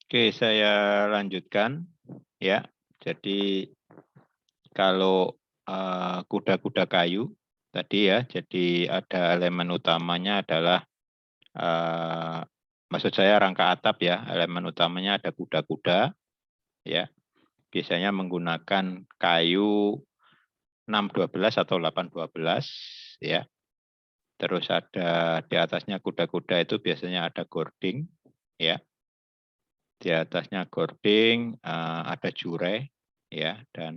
Oke, saya lanjutkan ya. Jadi kalau kuda-kuda kayu tadi ya, jadi ada elemen utamanya adalah maksud saya rangka atap ya. Elemen utamanya ada kuda-kuda ya. Biasanya menggunakan kayu 612 atau 812 ya. Terus ada di atasnya kuda-kuda itu biasanya ada gording ya. Di atasnya gording ada jure ya dan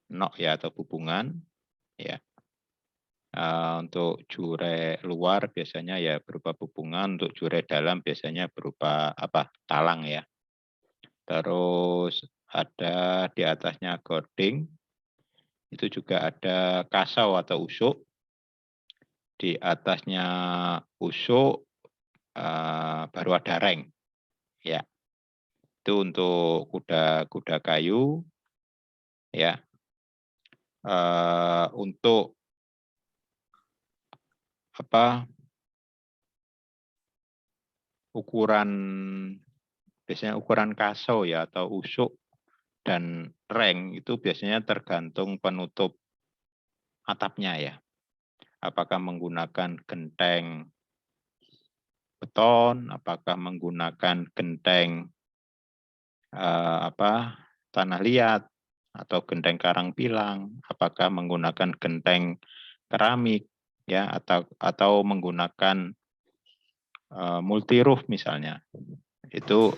nok ya atau hubungan ya. Untuk jure luar biasanya ya berupa hubungan, untuk jure dalam biasanya berupa apa? Talang ya. Terus ada di atasnya gording, itu juga ada kasau atau usuk. Di atasnya usuk baru ada reng ya. Itu untuk kuda-kuda kayu ya. Untuk apa? Ukuran biasanya ukuran kasau ya atau usuk dan reng itu biasanya tergantung penutup atapnya ya. Apakah menggunakan genteng beton, apakah menggunakan genteng tanah liat atau genteng karang pilang, apakah menggunakan genteng keramik ya atau menggunakan multi roof misalnya. Itu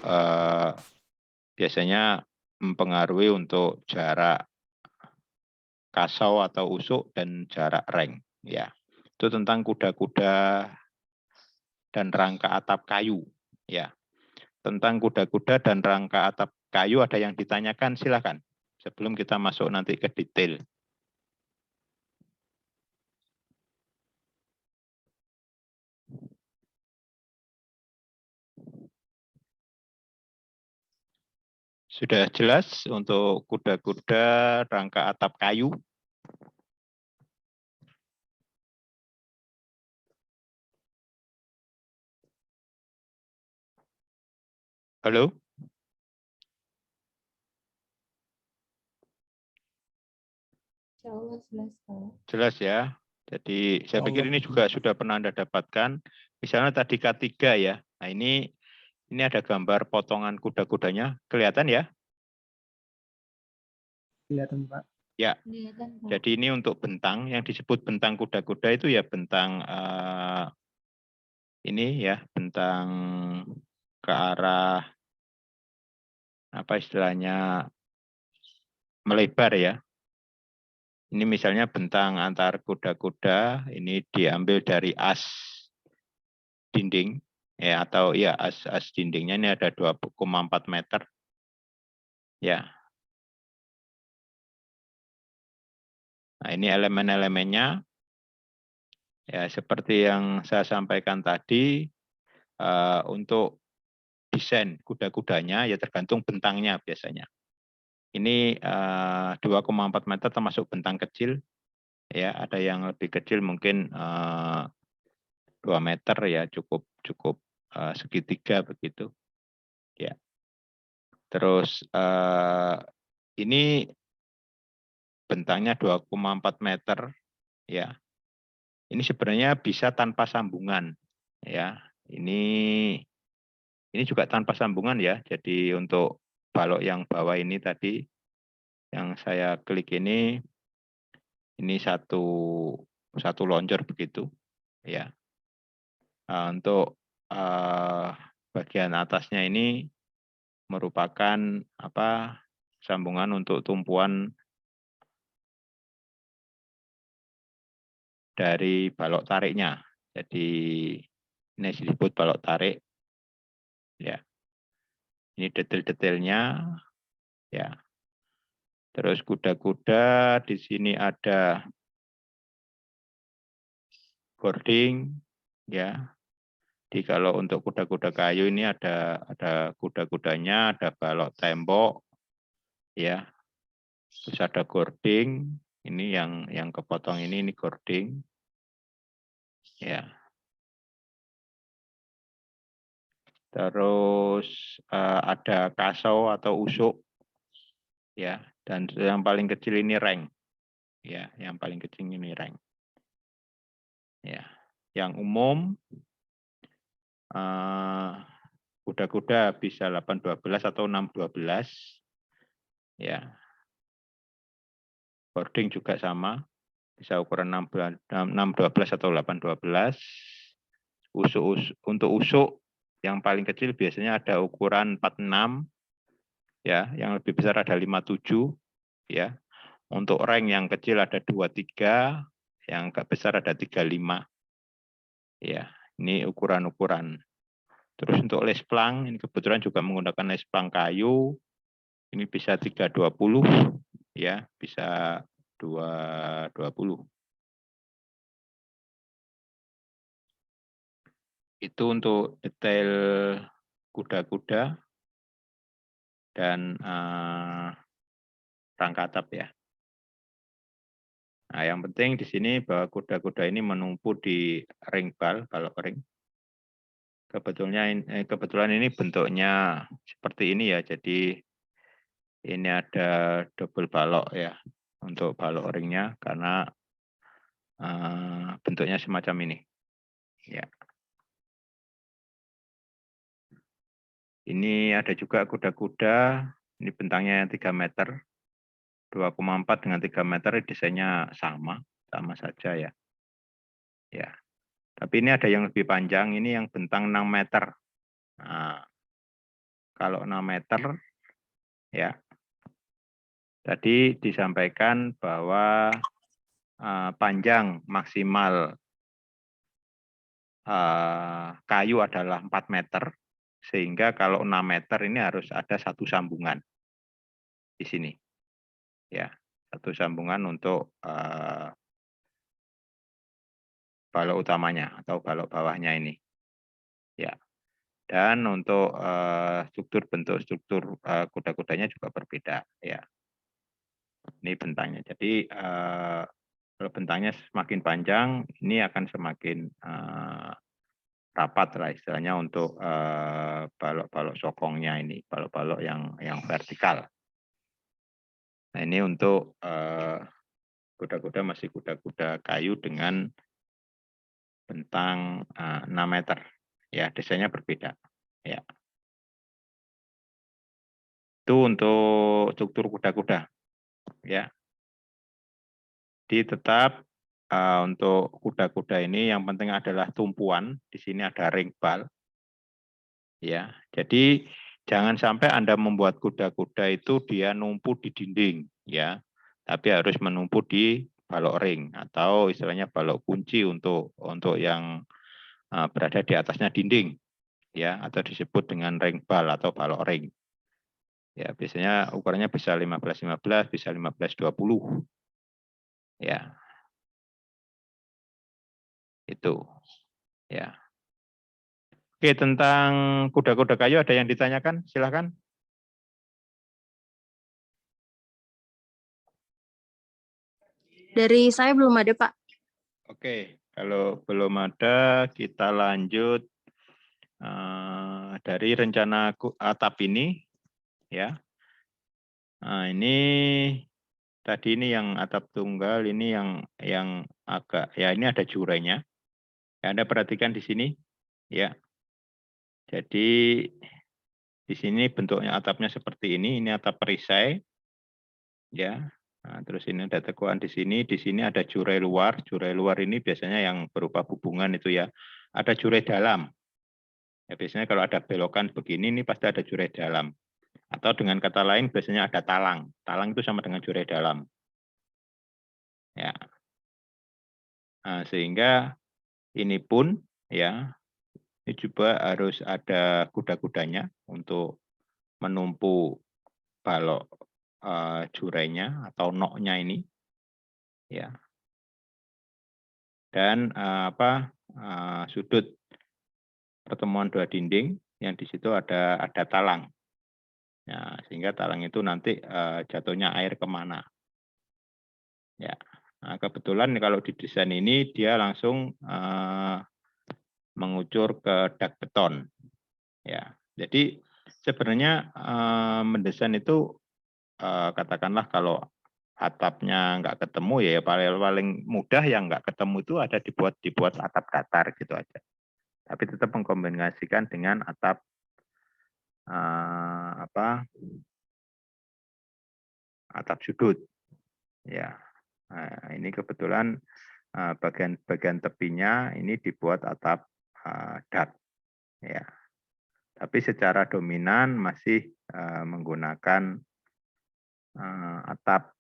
biasanya mempengaruhi untuk jarak kasau atau usuk dan jarak reng ya. Itu tentang kuda-kuda dan rangka atap kayu ya. Tentang kuda-kuda dan rangka atap kayu ada yang ditanyakan, silakan sebelum kita masuk nanti ke detail. Sudah jelas untuk kuda-kuda rangka atap kayu? Halo? Jelas ya. Jadi saya pikir ini juga sudah pernah Anda dapatkan. Misalnya tadi K3 ya. Nah ini ada gambar potongan kuda-kudanya. Kelihatan ya? Kelihatan, Pak. Ya. Jadi ini untuk bentang. Yang disebut bentang kuda-kuda itu ya bentang ini ya. Bentang ke arah apa istilahnya melebar ya. Ini misalnya bentang antar kuda-kuda. Ini diambil dari as dinding ya atau ya as dindingnya ini ada 2,4 meter ya. Nah, ini elemen-elemennya ya seperti yang saya sampaikan tadi untuk desain kuda-kudanya ya tergantung bentangnya biasanya. Ini 2,4 meter termasuk bentang kecil ya, ada yang lebih kecil mungkin 2 meter ya cukup segitiga begitu ya. Terus ini bentangnya 2,4 meter ya. Ini sebenarnya bisa tanpa sambungan ya. Ini juga tanpa sambungan ya. Jadi untuk balok yang bawah ini tadi yang saya klik ini satu lonjor begitu ya. Untuk bagian atasnya ini merupakan sambungan untuk tumpuan dari balok tariknya. Jadi ini disebut balok tarik. Ya. Ini detail-detailnya ya. Terus kuda-kuda di sini ada boarding ya. Jadi kalau untuk kuda-kuda kayu ini ada kuda-kudanya, ada balok tembok ya. Terus ada gording, ini yang kepotong ini gording. Ya. terus ada kasau atau usuk, ya, dan yang paling kecil ini reng, ya, yang paling kecil ini reng, ya, yang umum kuda-kuda bisa 8-12 atau 6-12, ya, boarding juga sama, bisa ukuran 6-12 atau 8-12. Untuk usuk yang paling kecil biasanya ada ukuran 46, ya, yang lebih besar ada 57, ya. Untuk reng yang kecil ada 23, yang agak besar ada 35. Ya, ini ukuran-ukuran. Terus untuk les plang, ini kebetulan juga menggunakan les plang kayu. Ini bisa 320, ya, bisa 220. Itu untuk detail kuda-kuda dan rangkatap, ya. Nah, yang penting di sini bahwa kuda-kuda ini menumpu di ring bal, balok ring. Kebetulan ini bentuknya seperti ini, ya. Jadi ini ada double balok, ya, untuk balok ringnya karena bentuknya semacam ini, ya. Ini ada juga kuda-kuda, ini bentangnya yang 3 meter, 2,4 dengan 3 meter, desainnya sama saja, ya. Ya. Tapi ini ada yang lebih panjang, ini yang bentang 6 meter. Nah, kalau 6 meter, ya, tadi disampaikan bahwa panjang maksimal kayu adalah 4 meter, sehingga kalau 6 meter ini harus ada satu sambungan di sini, ya, satu sambungan untuk balok utamanya atau balok bawahnya ini, ya. Dan untuk bentuk struktur kuda-kudanya juga berbeda, ya. Ini bentangnya. Jadi kalau bentangnya semakin panjang, ini akan semakin rapat lah istilahnya untuk balok-balok sokongnya ini, balok-balok yang vertikal. Nah, ini untuk kuda-kuda masih kuda-kuda kayu dengan bentang 6 meter. Ya, desainnya berbeda. Ya. Itu untuk struktur kuda-kuda. Ya. Jadi tetap untuk kuda-kuda ini yang penting adalah tumpuan. Di sini ada ring bal. Ya, jadi jangan sampai Anda membuat kuda-kuda itu dia numpuk di dinding, ya. Tapi harus menumpuk di balok ring atau istilahnya balok kunci untuk yang berada di atasnya dinding, ya, atau disebut dengan ring bal atau balok ring. Ya, biasanya ukurannya bisa 15-15, bisa 15-20. Ya. Itu. Ya. Oke, tentang kuda-kuda kayu ada yang ditanyakan? Silakan. Dari saya belum ada, Pak. Oke, kalau belum ada, kita lanjut dari rencana atap ini, ya. Nah, ini tadi ini yang atap tunggal, ini yang agak, ya, ini ada jurenya. Ya, Anda perhatikan di sini, ya. Jadi di sini bentuknya atapnya seperti ini atap perisai, ya. Nah, terus ini ada tekuan di sini ada jurai luar. Jurai luar ini biasanya yang berupa hubungan itu, ya. Ada jurai dalam. Ya, biasanya kalau ada belokan begini, ini pasti ada jurai dalam. Atau dengan kata lain, biasanya ada talang. Talang itu sama dengan jurai dalam. Ya. Nah, sehingga ini pun, ya, ini juga harus ada kuda-kudanya untuk menumpu balok jurainya atau noknya ini. Ya. Dan sudut pertemuan dua dinding yang di situ ada talang. Ya, sehingga talang itu nanti jatuhnya air kemana. Ya, nah, kebetulan kalau di desain ini dia langsung mengucur ke dak beton. Ya, jadi sebenarnya mendesain itu katakanlah kalau atapnya nggak ketemu ya paling mudah yang nggak ketemu itu ada dibuat atap datar gitu aja. Tapi tetap mengkombinasikan dengan atap atap sudut. Ya, nah, ini kebetulan bagian tepinya ini dibuat atap dak. Ya, tapi secara dominan masih menggunakan atap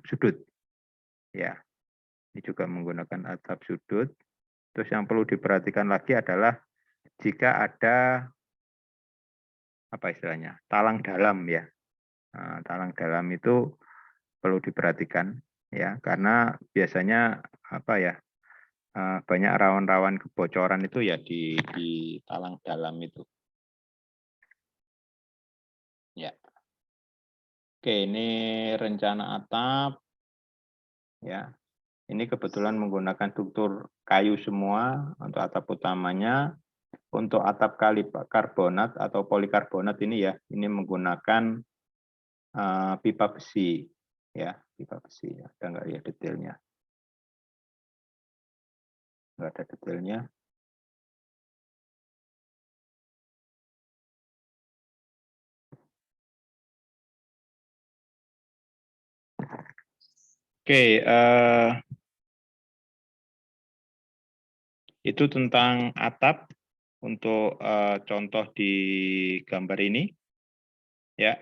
sudut. Ya, ini juga menggunakan atap sudut. Terus yang perlu diperhatikan lagi adalah jika ada apa istilahnya talang dalam ya. Nah, talang dalam itu perlu diperhatikan ya karena biasanya apa ya banyak rawan-rawan kebocoran itu ya di talang dalam itu. Ya. Oke, ini rencana atap ya. Ini kebetulan menggunakan struktur kayu semua untuk atap utamanya. Untuk atap karbonat atau polikarbonat ini ya, ini menggunakan pipa besi ya, pipa besi. Ada nggak ya detailnya? Nggak ada detailnya. Oke, itu tentang atap untuk contoh di gambar ini ya.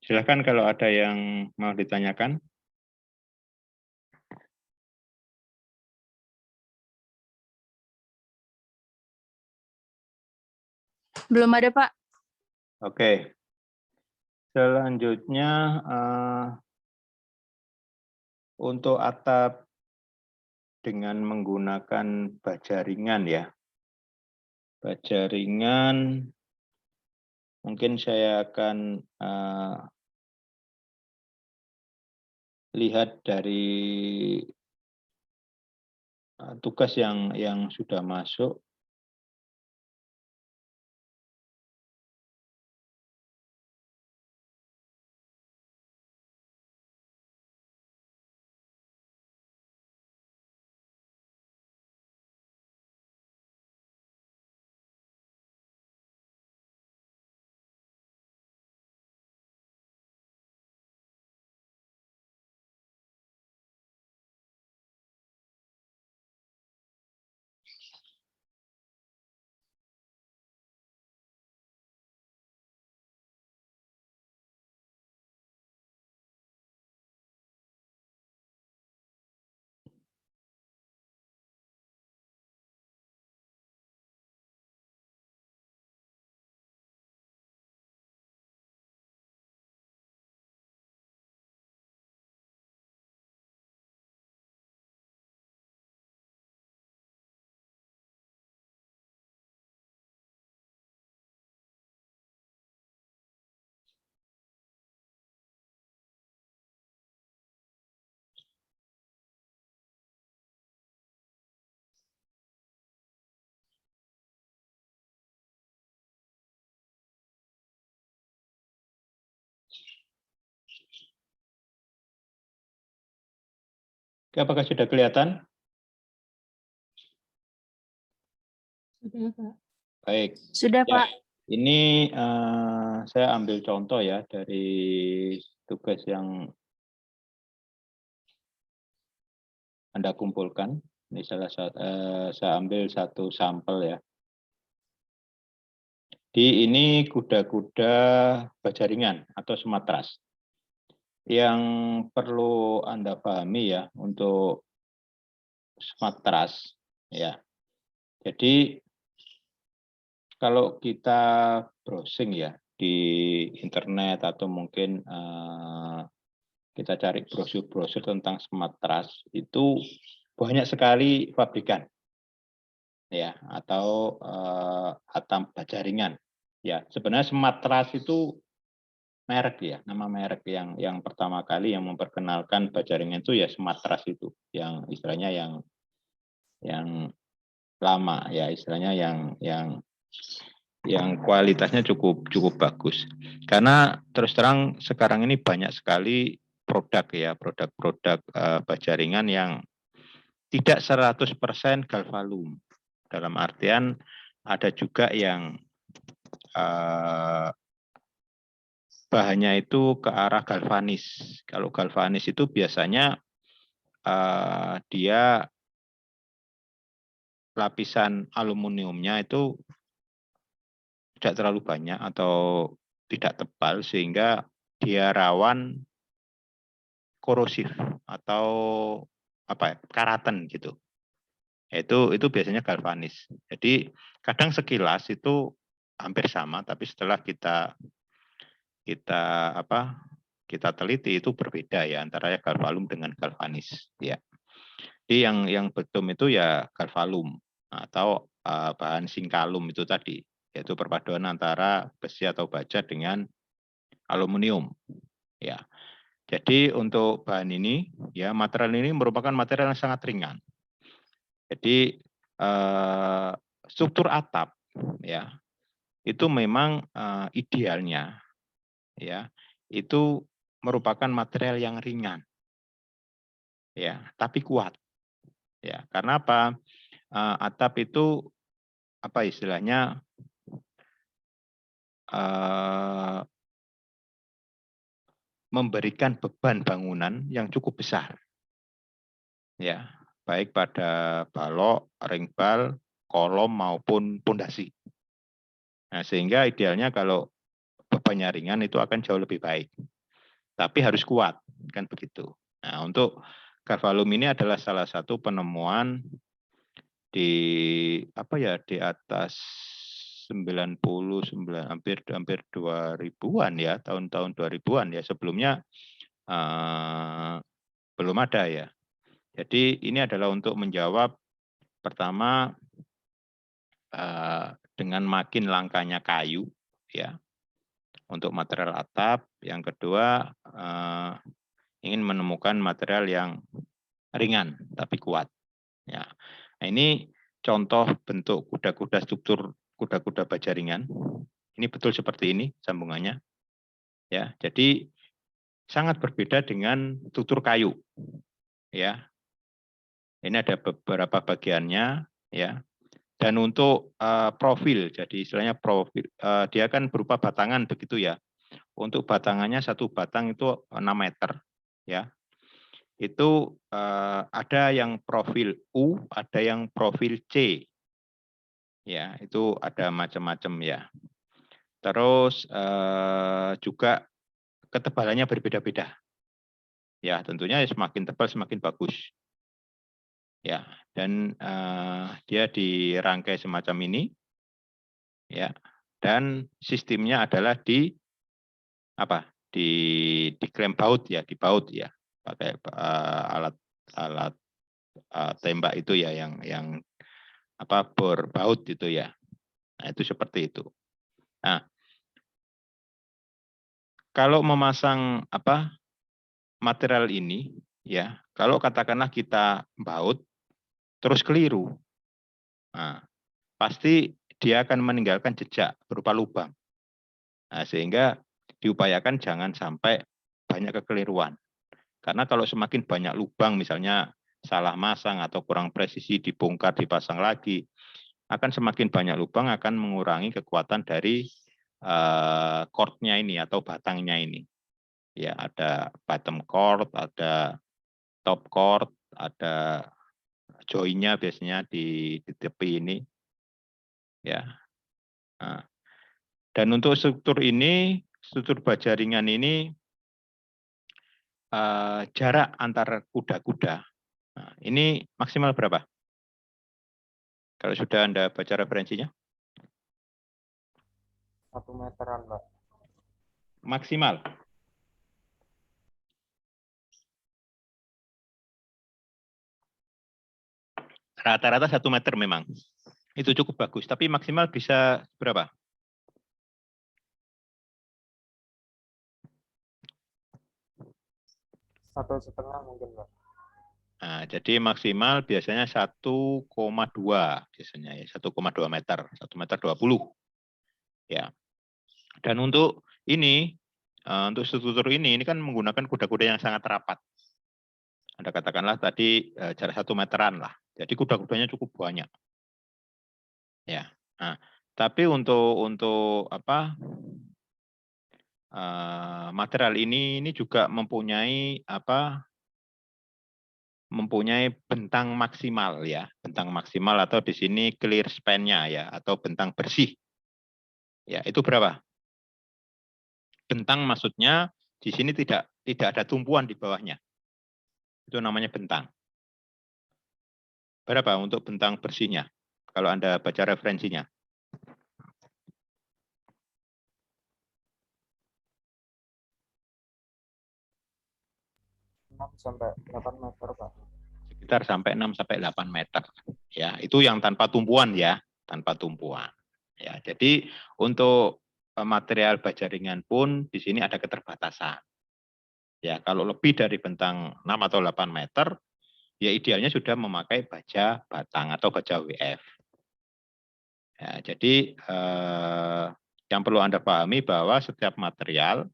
Silakan kalau ada yang mau ditanyakan. Belum ada, Pak. Oke. Selanjutnya untuk atap dengan menggunakan baja ringan ya. Baja ringan mungkin saya akan lihat dari tugas yang sudah masuk. Apakah sudah kelihatan? Sudah, Pak. Baik. Sudah, Ya, Pak. ini saya ambil contoh ya dari tugas yang Anda kumpulkan. Ini saya ambil satu sampel ya. Ini kuda-kuda baja ringan atau sematras. Yang perlu Anda pahami ya untuk sematras ya. Jadi kalau kita browsing ya di internet atau mungkin kita cari brosur-brosur tentang sematras itu banyak sekali pabrikan ya atau atap baja ringan. Ya, sebenarnya sematras itu merek ya, nama merek yang pertama kali yang memperkenalkan baja ringan itu ya Smartras itu, yang istilahnya yang lama ya, istilahnya yang kualitasnya cukup bagus. Karena terus terang sekarang ini banyak sekali produk ya, produk-produk baja ringan yang tidak 100% galvalum. Dalam artian ada juga yang bahannya itu ke arah galvanis. Kalau galvanis itu biasanya dia lapisan aluminiumnya itu tidak terlalu banyak atau tidak tebal sehingga dia rawan korosif atau karatan gitu. Itu biasanya galvanis. Jadi kadang sekilas itu hampir sama, tapi setelah kita teliti itu berbeda ya antara galvalum dengan galvanis ya. Jadi yang betum itu ya galvalum atau bahan sinkalum itu tadi, yaitu perpaduan antara besi atau baja dengan aluminium ya. Jadi untuk bahan ini ya, material ini merupakan material yang sangat ringan. Jadi struktur atap ya itu memang idealnya ya itu merupakan material yang ringan ya, tapi kuat ya. Karena apa? Atap itu apa istilahnya memberikan beban bangunan yang cukup besar ya, baik pada balok, ring bal, kolom maupun pondasi. Nah, sehingga idealnya kalau bebannya ringan itu akan jauh lebih baik. Tapi harus kuat, kan begitu. Nah, untuk galvalum ini adalah salah satu penemuan di di atas 99 hampir 2000-an ya, tahun-tahun 2000-an ya. Sebelumnya belum ada ya. Jadi ini adalah untuk menjawab pertama dengan makin langkanya kayu ya untuk material atap. Yang kedua ingin menemukan material yang ringan tapi kuat. Ya, nah, ini contoh bentuk kuda-kuda struktur kuda-kuda baja ringan. Ini betul seperti ini sambungannya. Ya, jadi sangat berbeda dengan struktur kayu. Ya, ini ada beberapa bagiannya. Ya, dan untuk profil, jadi istilahnya profil, dia kan berupa batangan begitu ya. Untuk batangannya satu batang itu 6 meter. Ya, itu ada yang profil U, ada yang profil C. Ya, itu ada macam-macam ya. Terus juga ketebalannya berbeda-beda. Ya, tentunya semakin tebal semakin bagus. Ya, dan dia dirangkai semacam ini. Ya, dan sistemnya adalah di klem baut ya, di baut ya, pakai alat tembak itu ya, yang bor baut itu ya. Nah, itu seperti itu. Nah, kalau memasang material ini ya, kalau katakanlah kita baut terus keliru, nah, pasti dia akan meninggalkan jejak berupa lubang. Nah, sehingga diupayakan jangan sampai banyak kekeliruan. Karena kalau semakin banyak lubang, misalnya salah masang atau kurang presisi, dibongkar, dipasang lagi, akan semakin banyak lubang, akan mengurangi kekuatan dari chord-nya ini atau batangnya ini. Ya, ada bottom chord, ada top chord, ada join-nya biasanya di tepi ini. Ya. Nah, dan untuk struktur ini, struktur baja ringan ini jarak antar kuda-kuda. Nah, ini maksimal berapa? Kalau sudah Anda baca referensinya? 1 meteran, Pak. Maksimal. Rata-rata 1 meter memang. Itu cukup bagus, tapi maksimal bisa berapa? 1,5 mungkin, Pak. Nah, jadi maksimal biasanya 1,2 biasanya ya, 1,2 meter, 1 meter 20. Ya. Dan untuk ini, untuk struktur ini kan menggunakan kuda-kuda yang sangat rapat. Anda katakanlah tadi jarak 1 meteran lah. Jadi kuda-kudanya cukup banyak. Ya. Nah, tapi untuk apa? Material ini juga mempunyai bentang maksimal ya, bentang maksimal atau di sini clear span-nya ya, atau bentang bersih. Ya, itu berapa? Bentang maksudnya di sini tidak ada tumpuan di bawahnya. Itu namanya bentang. Berapa untuk bentang bersihnya? Kalau Anda baca referensinya. 6-8 meter, Pak. Sekitar sampai 6-8 meter. Ya, itu yang tanpa tumpuan ya, tanpa tumpuan. Ya, jadi untuk material baja ringan pun di sini ada keterbatasan. Ya, kalau lebih dari bentang 6 atau 8 meter, ya idealnya sudah memakai baja batang atau baja WF. Ya, jadi yang perlu Anda pahami bahwa setiap material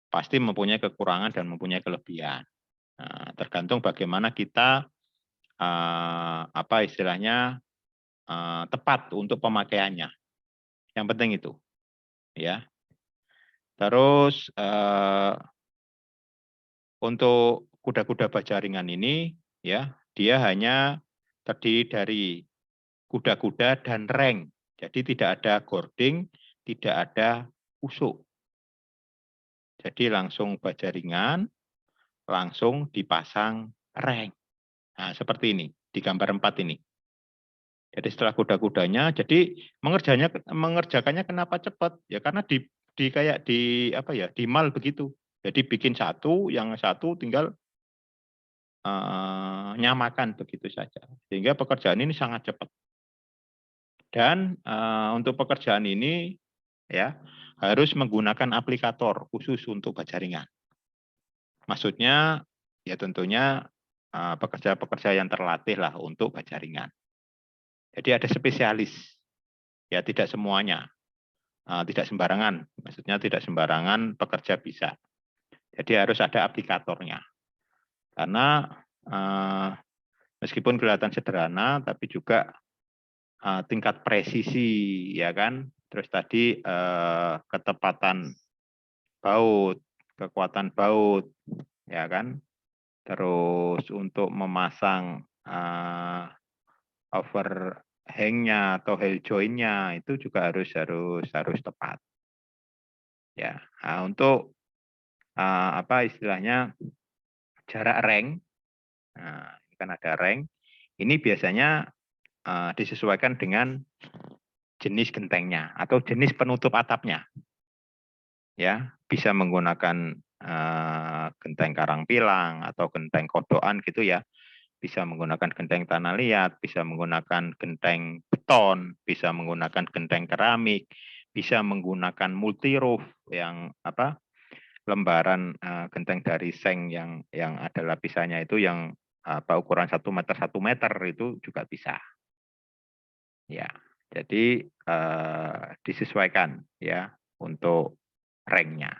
pasti mempunyai kekurangan dan mempunyai kelebihan. Nah, tergantung bagaimana kita apa istilahnya tepat untuk pemakaiannya. Yang penting itu, ya. Terus untuk kuda-kuda baja ringan ini, ya, dia hanya terdiri dari kuda-kuda dan reng. Jadi tidak ada gording, tidak ada usuk. Jadi langsung baja ringan, langsung dipasang reng. Nah, seperti ini, di gambar 4 ini. Jadi setelah kuda-kudanya, jadi mengerjakannya kenapa cepat? Ya karena kayak di mal begitu. Jadi bikin satu, yang satu tinggal nyamakan begitu saja. Sehingga pekerjaan ini sangat cepat. Dan untuk pekerjaan ini ya harus menggunakan aplikator khusus untuk baja ringan. Maksudnya ya tentunya pekerja-pekerja yang terlatih lah untuk baja ringan. Jadi ada spesialis, ya tidak semuanya, tidak sembarangan. Maksudnya tidak sembarangan pekerja bisa. Jadi harus ada aplikatornya. Karena meskipun kelihatan sederhana, tapi juga tingkat presisi, ya kan. Terus tadi ketepatan baut, kekuatan baut, ya kan. Terus untuk memasang overhang-nya atau heel joint-nya itu juga harus tepat. Ya, nah, untuk apa istilahnya jarak reng. Nah, ini kan ada reng. Ini biasanya disesuaikan dengan jenis gentengnya atau jenis penutup atapnya. Ya, bisa menggunakan genteng karang pilang atau genteng kodokan gitu ya. Bisa menggunakan genteng tanah liat, bisa menggunakan genteng beton, bisa menggunakan genteng keramik, bisa menggunakan multi roof yang apa lembaran genteng dari seng yang ada lapisannya itu yang apa ukuran 1 meter 1 meter itu juga bisa. Ya, jadi disesuaikan ya untuk rengnya.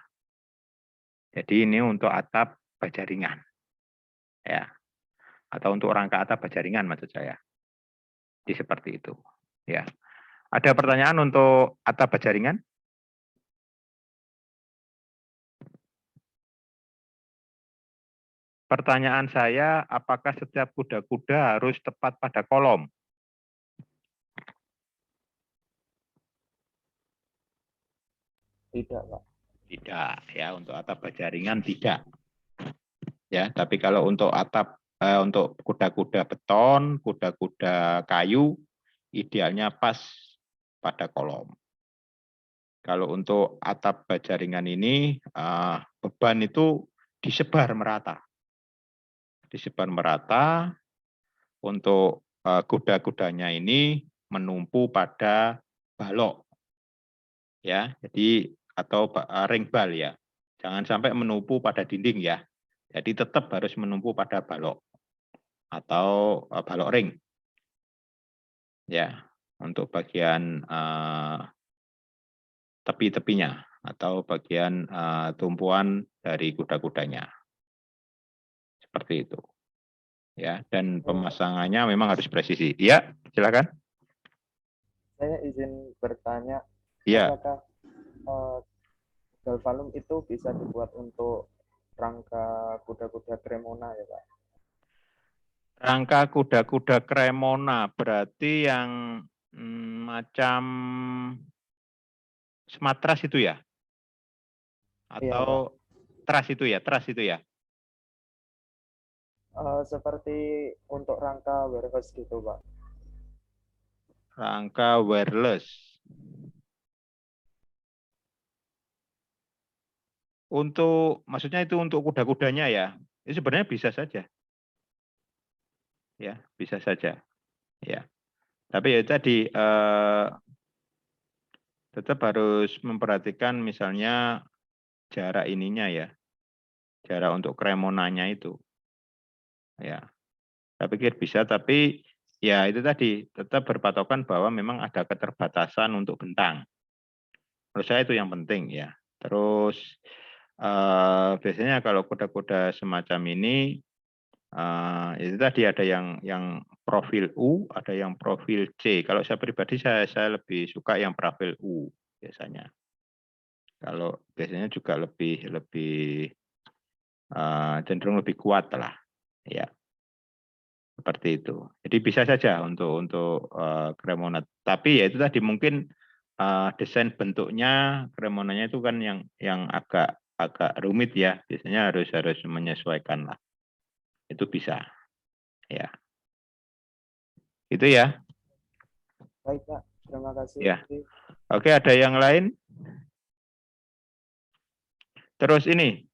Jadi ini untuk atap baja ringan, ya, atau untuk rangka atap baja ringan maksud saya. Jadi seperti itu, ya. Ada pertanyaan untuk atap baja ringan? Pertanyaan saya, apakah setiap kuda-kuda harus tepat pada kolom? Tidak, Pak. Tidak, ya. Untuk atap baja ringan tidak. Ya, tapi kalau untuk atap untuk kuda-kuda beton, kuda-kuda kayu, idealnya pas pada kolom. Kalau untuk atap baja ringan ini, beban itu disebar merata. Disebar merata untuk kuda-kudanya ini menumpu pada balok. Ya, jadi atau ring bal ya. Jangan sampai menumpu pada dinding ya. Jadi tetap harus menumpu pada balok atau balok ring. Ya, untuk bagian tepi-tepinya atau bagian tumpuan dari kuda-kudanya. Seperti itu. Ya, dan pemasangannya memang harus presisi. Ya, silakan. Saya izin bertanya, Ya, apakah galvanum itu bisa dibuat untuk rangka kuda-kuda Cremona ya Pak? rangka kuda-kuda Cremona berarti yang macam smatras itu ya? Iya Pak. Atau tras itu ya? Tras itu ya? Seperti untuk rangka warehouse gitu Pak. Rangka wireless. Untuk maksudnya itu untuk kuda-kudanya ya? Itu sebenarnya bisa saja. Ya, bisa saja. Ya. Tapi ya tadi tetap harus memperhatikan misalnya jarak ininya ya. Jarak untuk kremonanya itu. Ya. Saya pikir bisa, tapi ya itu tadi tetap berpatokan bahwa memang ada keterbatasan untuk bentang. Menurut saya itu yang penting ya. Terus biasanya kalau kuda-kuda semacam ini itu tadi ada yang profil U, ada yang profil C. Kalau saya pribadi saya lebih suka yang profil U biasanya. Kalau biasanya juga lebih cenderung lebih kuat lah, ya seperti itu. Jadi bisa saja untuk Cremona. Tapi ya itu tadi mungkin desain bentuknya Cremonanya itu kan yang agak rumit ya. Biasanya harus menyesuaikan lah. Itu bisa, ya. Itu ya. Baik Pak, terima kasih. Ya. Oke, ada yang lain? Terus ini,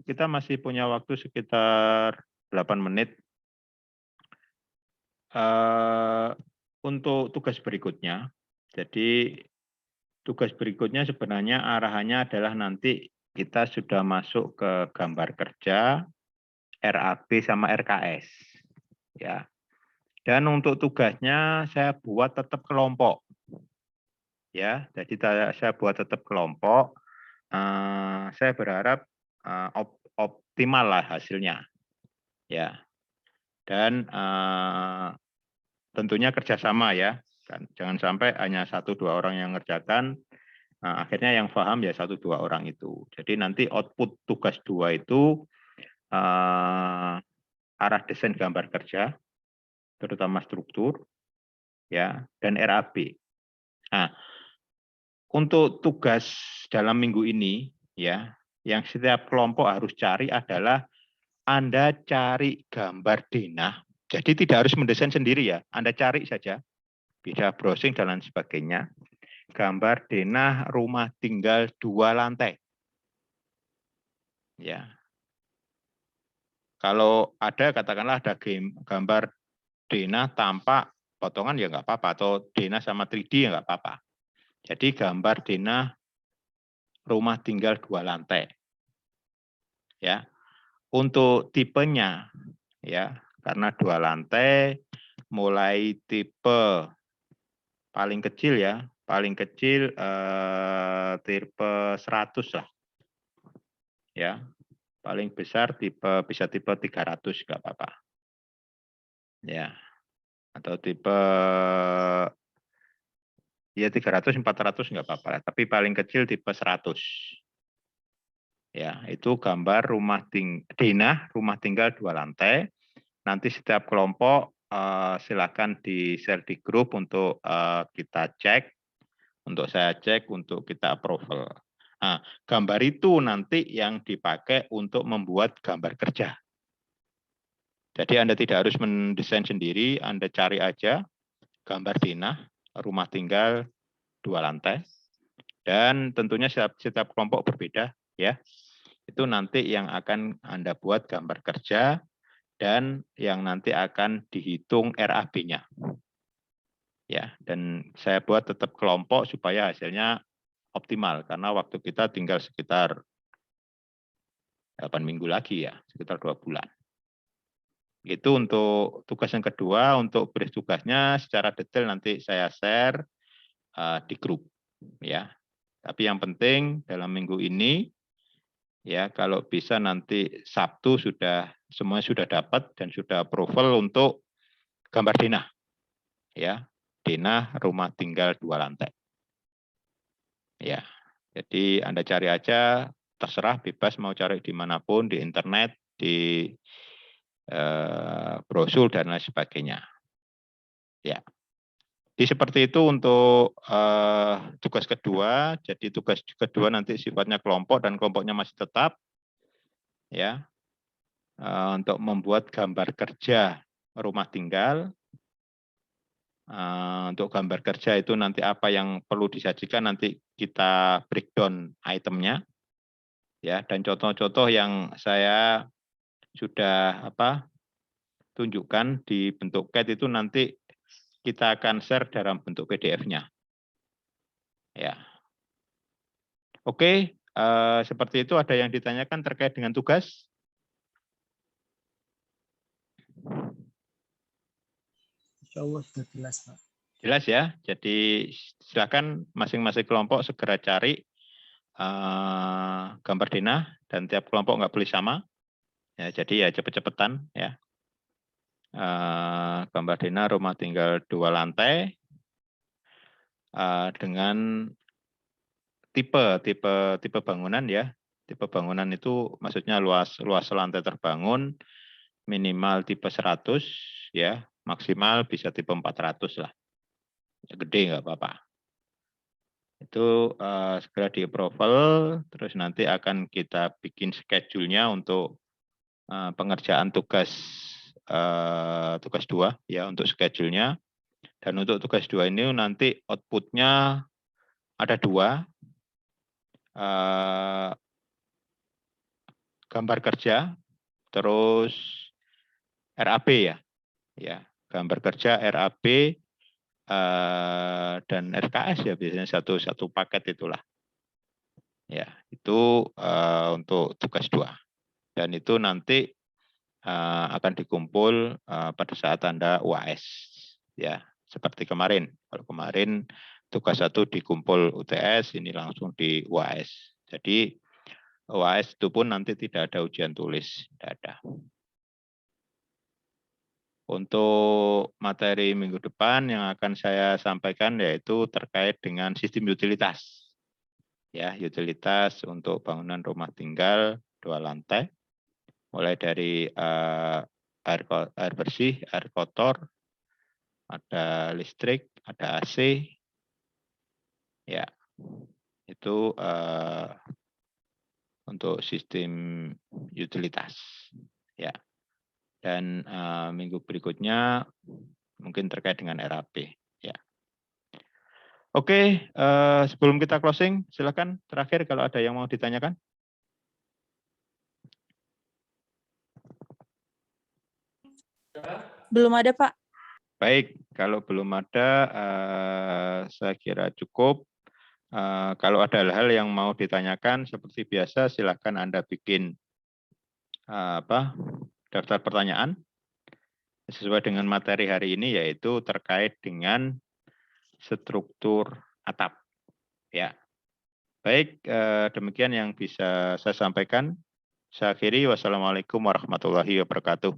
kita masih punya waktu sekitar 8 menit. Untuk tugas berikutnya, jadi tugas berikutnya sebenarnya arahannya adalah nanti kita sudah masuk ke gambar kerja, RAB sama RKS. Ya. Dan untuk tugasnya saya buat tetap kelompok. Ya, jadi saya buat tetap kelompok. Saya berharap optimal lah hasilnya. Ya. Dan tentunya kerjasama ya. Jangan sampai hanya 1-2 orang yang mengerjakan, akhirnya yang paham ya 1-2 orang itu. Jadi nanti output tugas 2 itu arah desain gambar kerja, terutama struktur, ya, dan RAB. Nah, untuk tugas dalam minggu ini, ya, yang setiap kelompok harus cari adalah Anda cari gambar denah. Jadi tidak harus mendesain sendiri ya, Anda cari saja, bisa browsing dan lain sebagainya. Gambar denah rumah tinggal 2 lantai. Ya. Kalau ada katakanlah ada gambar denah tanpa potongan ya nggak apa-apa, atau denah sama 3D ya nggak apa-apa. Jadi gambar denah rumah tinggal 2 lantai. Ya. Untuk tipenya ya, karena 2 lantai mulai tipe paling kecil ya, paling kecil tipe 100 lah. Ya. Paling besar bisa tipe 300 nggak apa-apa. Ya. Atau tipe ya 300 400 nggak apa-apa, tapi paling kecil tipe 100. Ya, itu gambar denah rumah tinggal 2 lantai. Nanti setiap kelompok silakan di-share di grup untuk kita cek, untuk saya cek, untuk kita approval. Nah, gambar itu nanti yang dipakai untuk membuat gambar kerja. Jadi Anda tidak harus mendesain sendiri, Anda cari aja gambar denah rumah tinggal 2 lantai. Dan tentunya setiap kelompok berbeda ya. Itu nanti yang akan Anda buat gambar kerja dan yang nanti akan dihitung RAB-nya. Ya, dan saya buat tetap kelompok supaya hasilnya optimal karena waktu kita tinggal sekitar 8 minggu lagi ya, sekitar 2 bulan. Itu untuk tugas yang kedua. Untuk brief tugasnya secara detail nanti saya share di grup ya. Tapi yang penting dalam minggu ini ya, kalau bisa nanti Sabtu semuanya sudah dapat dan sudah approval untuk gambar denah ya, denah rumah tinggal 2 lantai ya. Jadi Anda cari aja, terserah, bebas mau cari dimanapun, di internet, di brosur dan lain sebagainya. Ya, jadi seperti itu untuk tugas kedua. Jadi tugas kedua nanti sifatnya kelompok dan kelompoknya masih tetap ya, untuk membuat gambar kerja rumah tinggal. Untuk gambar kerja itu nanti apa yang perlu disajikan nanti kita breakdown itemnya ya, dan contoh-contoh yang saya sudah tunjukkan di bentuk CAD itu nanti kita akan share dalam bentuk PDF-nya. Ya. Oke, seperti itu. Ada yang ditanyakan terkait dengan tugas? Insya Allah sudah jelas, Pak. Jelas ya. Jadi silakan masing-masing kelompok segera cari gambar denah dan tiap kelompok nggak boleh sama. Ya, jadi ya cepet-cepetan ya. Gambar denah rumah tinggal 2 lantai dengan tipe bangunan ya. Tipe bangunan itu maksudnya luas lantai terbangun minimal tipe 100 ya, maksimal bisa tipe 400 lah. Gede nggak apa-apa. Itu segera di approval, terus nanti akan kita bikin schedule-nya untuk pengerjaan tugas 2 ya, untuk schedule-nya. Dan untuk tugas 2 ini nanti output-nya ada 2, gambar kerja, terus RAB ya, gambar kerja, RAB, dan RKS ya, biasanya satu paket itulah. Ya, itu untuk tugas 2. Dan itu nanti akan dikumpul pada saat Anda UAS ya, seperti kemarin. Kalau kemarin tugas 1 dikumpul UTS, ini langsung di UAS. Jadi UAS itu pun nanti tidak ada ujian tulis, tidak ada. Untuk materi minggu depan yang akan saya sampaikan yaitu terkait dengan sistem utilitas. Ya, utilitas untuk bangunan rumah tinggal 2 lantai. Mulai dari air bersih, air kotor, ada listrik, ada AC. Ya. Itu untuk sistem utilitas. Ya. Dan minggu berikutnya mungkin terkait dengan RAP. Ya. Oke, sebelum kita closing, silakan terakhir kalau ada yang mau ditanyakan. Belum ada, Pak. Baik, kalau belum ada, saya kira cukup. Kalau ada hal-hal yang mau ditanyakan, seperti biasa, silakan Anda bikin daftar pertanyaan sesuai dengan materi hari ini, yaitu terkait dengan struktur atap. Ya, baik, demikian yang bisa saya sampaikan. Saya akhiri. Wassalamualaikum warahmatullahi wabarakatuh.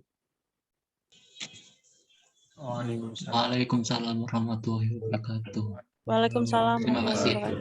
Waalaikumsalam. Waalaikumsalam warahmatullahi wabarakatuh. Waalaikumsalam. Terima kasih.